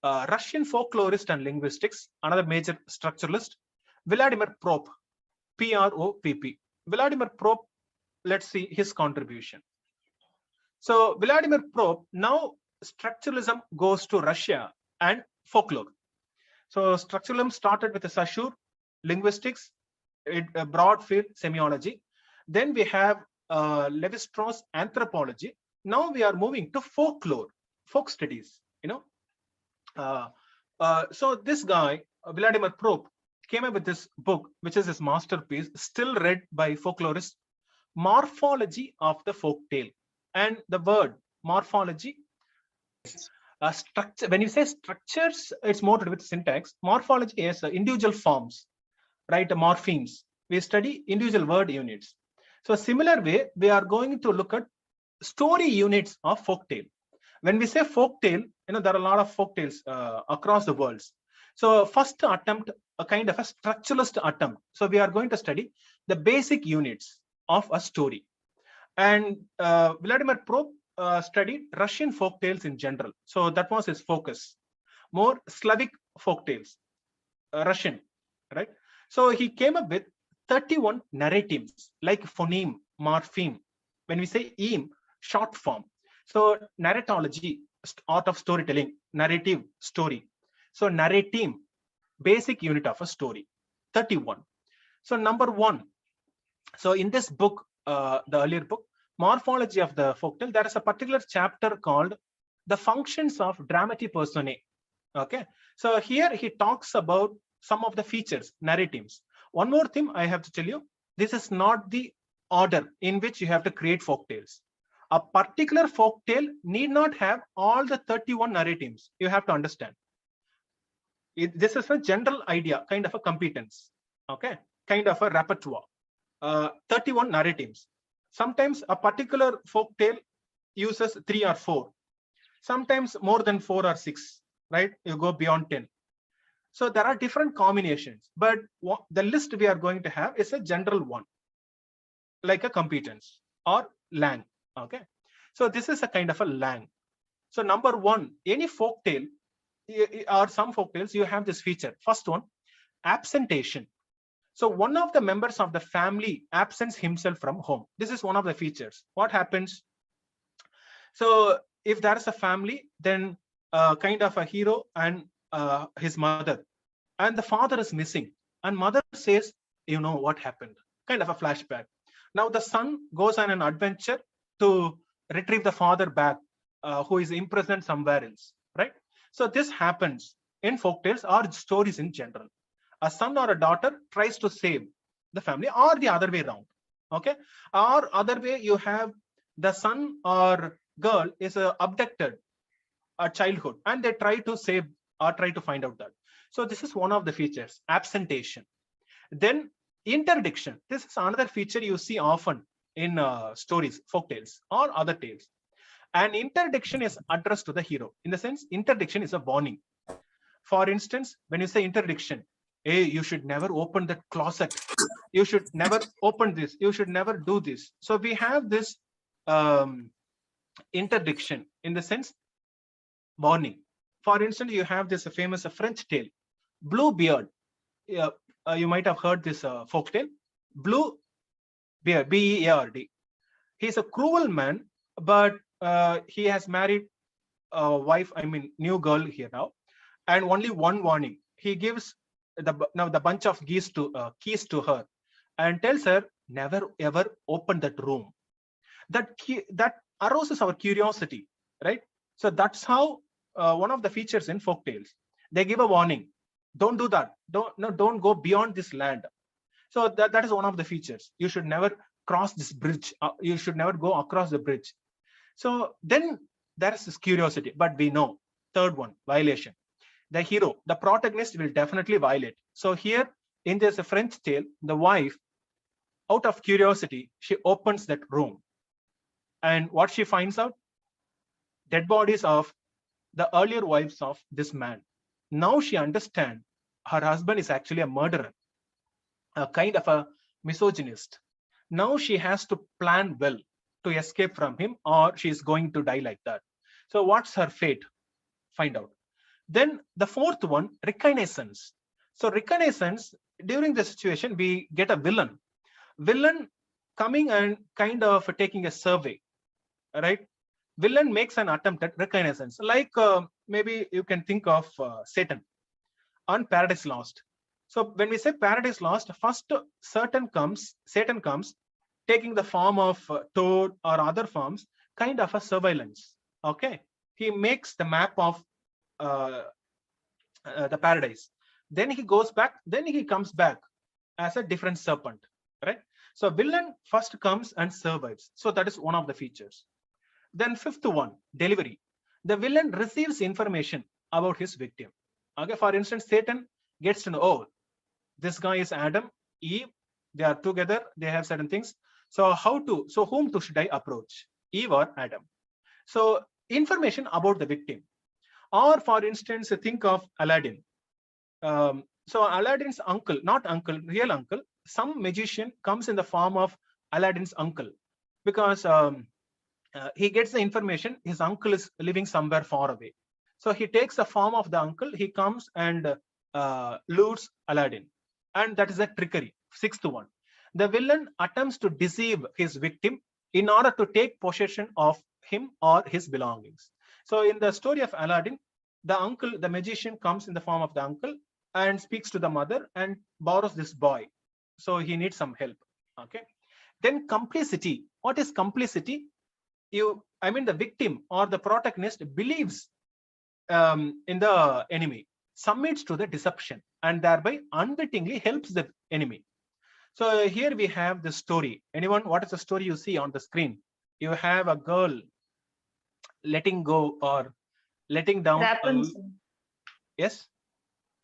Russian folklorist and linguistics, another major structuralist, Vladimir Propp, P-R-O-P-P. Vladimir Propp, let's see his contribution. So Vladimir Propp, now structuralism goes to Russia and folklore. So structuralism started with the Saussure, linguistics, a broad field, semiology. Then we have Levi-Strauss, anthropology. Now we are moving to folklore, folk studies, so this guy, Vladimir Propp, came up with this book, which is his masterpiece, still read by folklorists, Morphology of the Folktale. And the word morphology, structure, when you say structures, it's more to do with syntax. Morphology is individual forms, right? Morphemes. We study individual word units. So similar way, we are going to look at story units of folktale. When we say folktale, there are a lot of folktales across the world. So first attempt, a kind of a structuralist attempt. So we are going to study the basic units of a story. And Vladimir Propp studied Russian folktales in general. So that was his focus. More Slavic folktales, Russian, right? So he came up with 31 narratives like phoneme, morpheme. When we say eem, short form. So narratology, art of storytelling, narrative, story. So narrative, basic unit of a story, 31. So number one. So in this book, the earlier book, Morphology of the Folktale, there is a particular chapter called the functions of dramatis personae. Okay. So here he talks about some of the features, narratives. One more thing I have to tell you, this is not the order in which you have to create folktales. A particular folktale need not have all the 31 narratives. You have to understand. This is a general idea, kind of a competence, okay, kind of a repertoire. 31 narratives. Sometimes a particular folktale uses 3 or 4. Sometimes more than 4 or 6, right? You go beyond 10. So there are different combinations, but the list we are going to have is a general one, like a competence or lang. Okay, so this is a kind of a lang. So number one, any folktale or some folktales, you have this feature. First one, absentation. So one of the members of the family absents himself from home. This is one of the features. What happens? So if there is a family, then kind of a hero and his mother, and the father is missing, and mother says, what happened? Kind of a flashback. Now the son goes on an adventure to retrieve the father back, who is imprisoned somewhere else, right? So this happens in folktales or stories in general. A son or a daughter tries to save the family, or the other way around. Okay, or other way, you have the son or girl is abducted at childhood, and they try to save or try to find out that. So this is one of the features, absentation. Then interdiction. This is another feature you see often in stories, folktales or other tales. And interdiction is addressed to the hero. In the sense, interdiction is a warning. For instance, when you say interdiction, hey, you should never open that closet. You should never open this. You should never do this. So we have this interdiction in the sense, warning. For instance, you have this famous French tale, Blue Beard. You might have heard this folktale, Blue Beard, B-E-A-R-D. He's a cruel man, but he has married a wife, new girl here now, and only one warning. He gives the bunch of keys to her and tells her, never ever open that room. That arouses our curiosity, right? So that's how one of the features in folktales, they give a warning. Don't do that. Don't go beyond this land. So that is one of the features. You should never cross this bridge. You should never go across the bridge. So then there is this curiosity, but we know. Third one, violation. The hero, the protagonist will definitely violate. So here in this French tale, the wife, out of curiosity, she opens that room. And what she finds out? Dead bodies of the earlier wives of this man. Now she understands her husband is actually a murderer, a kind of a misogynist. Now she has to plan well to escape from him, or she is going to die like that. So what's her fate? Find out. Then the fourth one, Reconnaissance. So Reconnaissance, during the situation, we get a villain. Villain coming and kind of taking a survey, right? Villain makes an attempt at Reconnaissance. Like maybe you can think of Satan on Paradise Lost. So when we say Paradise Lost, first Satan comes, taking the form of toad or other forms, kind of a surveillance. Okay, he makes the map of the paradise. Then he goes back. Then he comes back as a different serpent, right? So villain first comes and survives. So that is one of the features. Then fifth one, delivery. The villain receives information about his victim. Okay, for instance, Satan gets to know, oh, this guy is Adam, Eve, they are together, they have certain things. So whom should I approach, Eve or Adam? So information about the victim. Or for instance, think of Aladdin. So Aladdin's uncle, not uncle, real uncle, some magician comes in the form of Aladdin's uncle, because he gets the information his uncle is living somewhere far away. So he takes the form of the uncle, he comes and lures Aladdin. And that is a trickery. Sixth one. The villain attempts to deceive his victim in order to take possession of him or his belongings. So in the story of Aladdin, the uncle, the magician, comes in the form of the uncle and speaks to the mother and borrows this boy. So he needs some help. Okay. Then complicity. What is complicity? The victim or the protagonist believes in the enemy, submits to the deception, and thereby unwittingly helps the enemy. So here we have the story. Anyone, what is the story you see on the screen? You have a girl letting go or letting down. Rapunzel. Yes?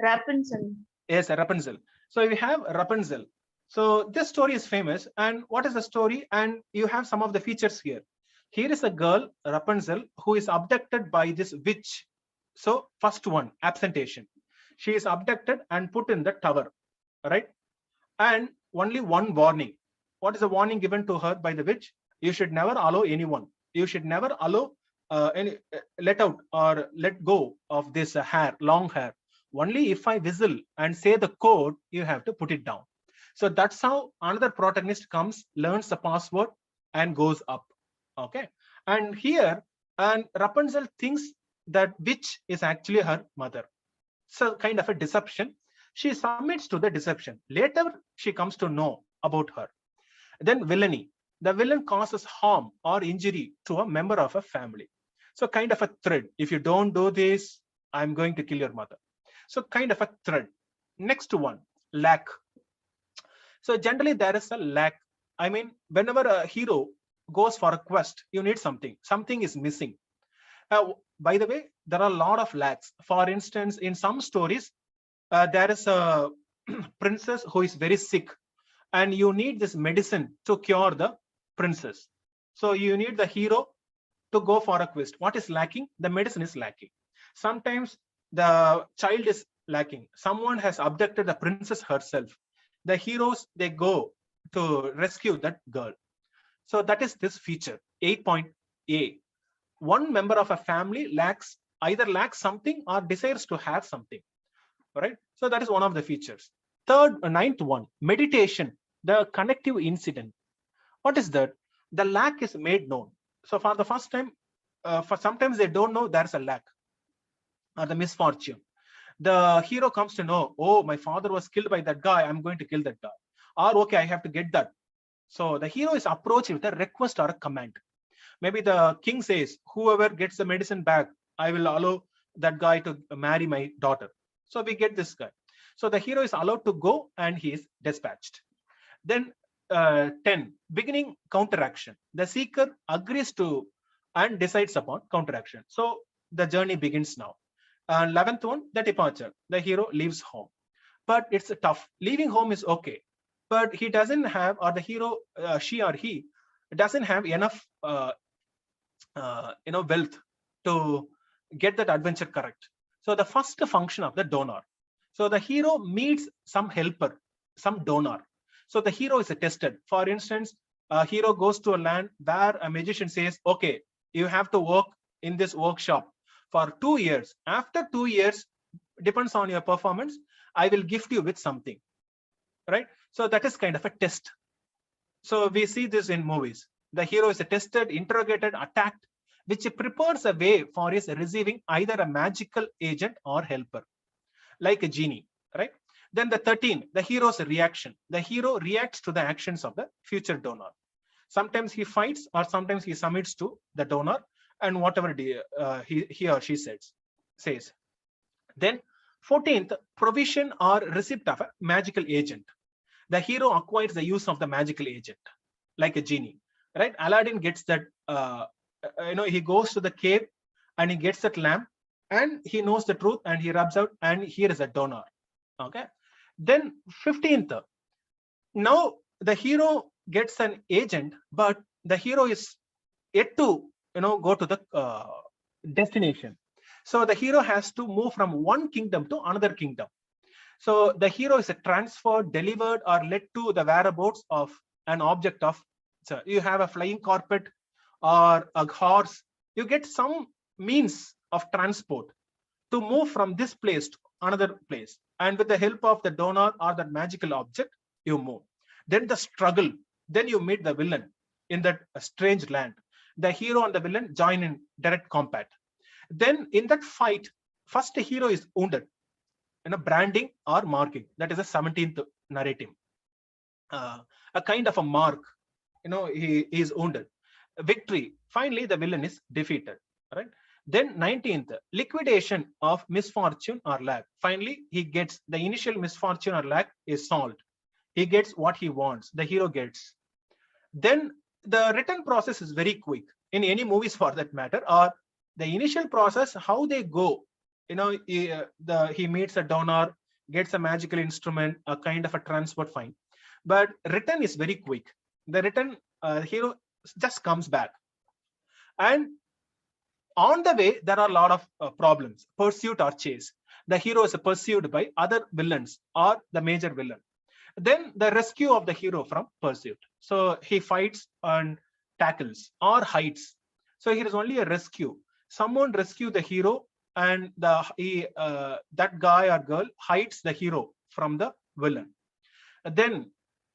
Rapunzel. Yes, Rapunzel. So we have Rapunzel. So this story is famous. And what is the story? And you have some of the features here. Here is a girl, Rapunzel, who is abducted by this witch. So first one, Absentation. She is abducted and put in the tower, right? And only one warning. What is the warning given to her by the witch? You should never allow anyone. You should never allow let out or let go of this hair, long hair. Only if I whistle and say the code, you have to put it down. So that's how another protagonist comes, learns the password, and goes up. Okay. And here, and Rapunzel thinks that witch is actually her mother. So kind of a deception. She submits to the deception. Later, she comes to know about her. Then villainy. The villain causes harm or injury to a member of a family. So kind of a threat. If you don't do this, I'm going to kill your mother. So kind of a threat. Next one, lack. So generally there is a lack. I mean, whenever a hero goes for a quest, you need something. Something is missing. By the way, there are a lot of lacks. For instance, in some stories, there is a princess who is very sick, and you need this medicine to cure the princess. So you need the hero to go for a quest. What is lacking? The medicine is lacking. Sometimes the child is lacking. Someone has abducted the princess herself. The heroes, they go to rescue that girl. So that is this feature, 8.A. One member of a family either lacks something or desires to have something. Right? So that is one of the features. Ninth one, meditation, the connective incident. What is that? The lack is made known. So for the first time, for sometimes they don't know there's a lack or the misfortune. The hero comes to know, oh, my father was killed by that guy, I'm going to kill that guy. Or okay, I have to get that. So the hero is approached with a request or a command. Maybe the king says, whoever gets the medicine back, I will allow that guy to marry my daughter. So we get this guy. So the hero is allowed to go and he is dispatched. Then 10, beginning counteraction. The seeker agrees to and decides upon counteraction. So the journey begins now. 11th one, the departure. The hero leaves home. But it's tough. Leaving home is okay. But he doesn't have, or the hero, she or he, doesn't have enough wealth to get that adventure correct. So the first function of the donor. So the hero meets some helper, some donor. So the hero is tested. For instance, a hero goes to a land where a magician says, okay, you have to work in this workshop for 2 years. After 2 years, depends on your performance, I will gift you with something, right? So that is kind of a test. So we see this in movies. The hero is tested, interrogated, attacked, which prepares a way for his receiving either a magical agent or helper, like a genie, right? Then the 13, the hero's reaction. The hero reacts to the actions of the future donor. Sometimes he fights, or sometimes he submits to the donor and whatever he or she says. Then 14th, provision or receipt of a magical agent. The hero acquires the use of the magical agent, like a genie, right? Aladdin gets that, he goes to the cave and he gets that lamp and he knows the truth and he rubs out and here is a donor. Okay. Then 15th, now the hero gets an agent, but the hero is yet to go to the destination. So the hero has to move from one kingdom to another kingdom. So the hero is transferred, delivered, or led to the whereabouts of an object of. So you have a flying carpet or a horse. You get some means of transport to move from this place to another place. And with the help of the donor or that magical object, you move. Then the struggle. Then you meet the villain in that strange land. The hero and the villain join in direct combat. Then in that fight, first the hero is wounded. Branding or marking. That is the 17th narrative. A kind of a mark. He is wounded. Victory. Finally, the villain is defeated. Right. Then 19th, liquidation of misfortune or lack. Finally, he gets the initial misfortune or lack is solved. He gets what he wants. The hero gets. Then the written process is very quick in any movies for that matter, or the initial process, how they go. He meets a donor, gets a magical instrument, a kind of a transport, fine. But written is very quick. The written hero just comes back. And on the way, there are a lot of problems, pursuit or chase. The hero is pursued by other villains or the major villain. Then the rescue of the hero from pursuit. So he fights and tackles or hides. So here is only a rescue. Someone rescue the hero and that guy or girl hides the hero from the villain. Then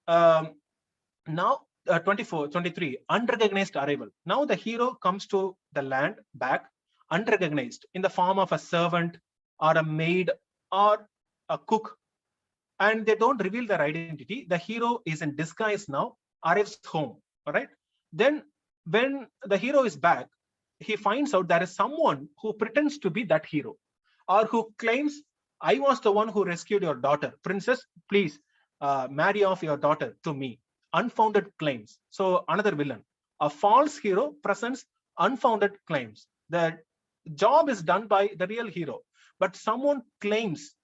now 23, unrecognized arrival. Now the hero comes to the land back unrecognized in the form of a servant or a maid or a cook, and they don't reveal their identity. The hero is in disguise now, arrives home. All right. Then when the hero is back, he finds out there is someone who pretends to be that hero, or who claims, I was the one who rescued your daughter. Princess, please marry off your daughter to me. Unfounded claims. So another villain. A false hero presents unfounded claims. The job is done by the real hero, but someone claims,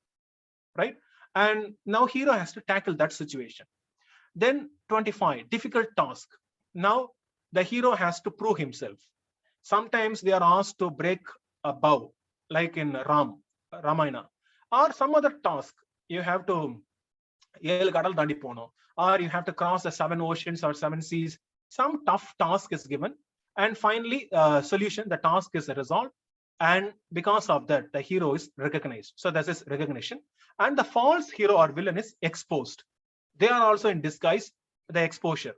right? And now hero has to tackle that situation. Then 25, difficult task. Now the hero has to prove himself. Sometimes they are asked to break a bow, like in Ramayana, or some other task. You have to or you have to cross the 7 oceans or 7 seas. Some tough task is given, and finally solution, the task is resolved, and because of that the hero is recognized. So this is recognition. And the false hero or villain is exposed. They are also in disguise, the exposure.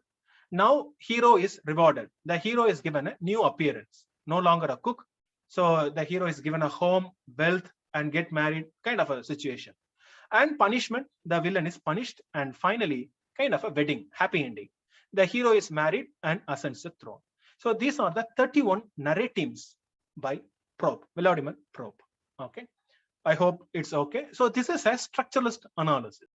Now hero is rewarded. The hero is given a new appearance, no longer a cook. So the hero is given a home, wealth, and get married, kind of a situation. And punishment, the villain is punished, and finally kind of a wedding, happy ending. The hero is married and ascends the throne. So these are the 31 narratives by Propp, Vladimir Propp. Okay, I hope it's okay. So this is a structuralist analysis.